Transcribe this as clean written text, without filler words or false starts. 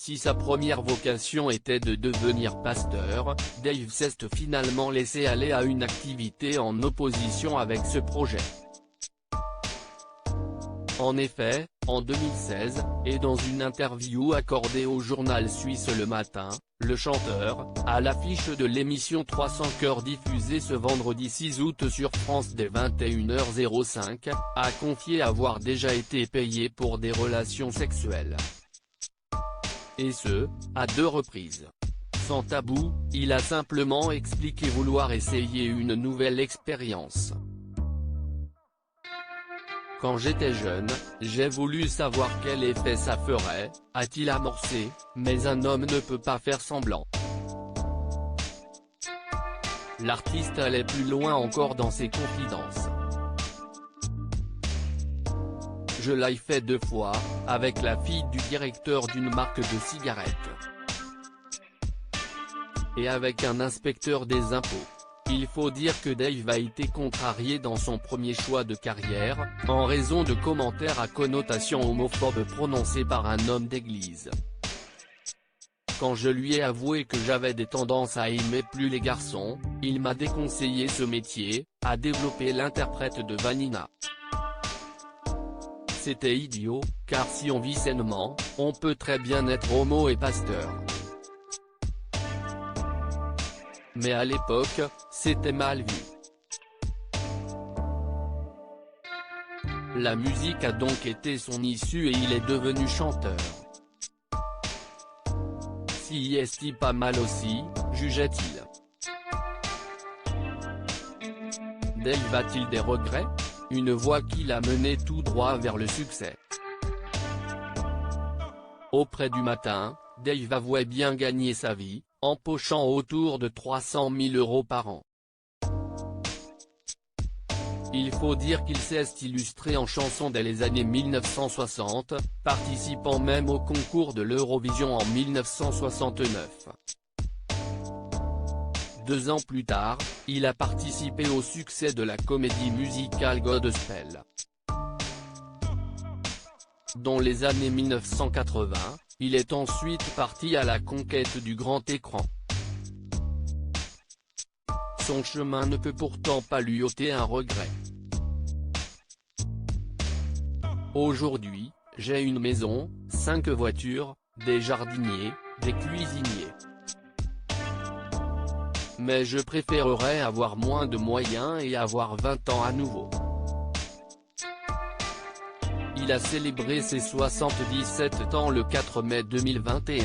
Si sa première vocation était de devenir pasteur, Dave s'est finalement laissé aller à une activité en opposition avec ce projet. En effet, en 2016, et dans une interview accordée au journal suisse Le Matin, le chanteur, à l'affiche de l'émission 300 Cœurs diffusée ce vendredi 6 août sur France dès 21h05, a confié avoir déjà été payé pour des relations sexuelles. Et ce, à 2 reprises. Sans tabou, il a simplement expliqué vouloir essayer une nouvelle expérience. Quand j'étais jeune, j'ai voulu savoir quel effet ça ferait, a-t-il amorcé, mais un homme ne peut pas faire semblant. L'artiste allait plus loin encore dans ses confidences. Je l'ai fait 2 fois, avec la fille du directeur d'une marque de cigarettes. Et avec un inspecteur des impôts. Il faut dire que Dave a été contrarié dans son premier choix de carrière, en raison de commentaires à connotation homophobe prononcés par un homme d'église. Quand je lui ai avoué que j'avais des tendances à aimer plus les garçons, il m'a déconseillé ce métier, a développé l'interprète de Vanina. C'était idiot, car si on vit sainement, on peut très bien être homo et pasteur. Mais à l'époque, c'était mal vu. La musique a donc été son issue et il est devenu chanteur. Si est-il pas mal aussi, jugeait-il. Dave a-t-il des regrets? Une voie qui l'a mené tout droit vers le succès. Auprès du Matin, Dave avouait bien gagner sa vie, empochant autour de 300 000 € par an. Il faut dire qu'il s'est illustré en chanson dès les années 1960, participant même au concours de l'Eurovision en 1969. 2 ans plus tard, il a participé au succès de la comédie musicale Godspell. Dans les années 1980, il est ensuite parti à la conquête du grand écran. Son chemin ne peut pourtant pas lui ôter un regret. Aujourd'hui, j'ai une maison, 5 voitures, des jardiniers, des cuisiniers. Mais je préférerais avoir moins de moyens et avoir 20 ans à nouveau. Il a célébré ses 77 ans le 4 mai 2021.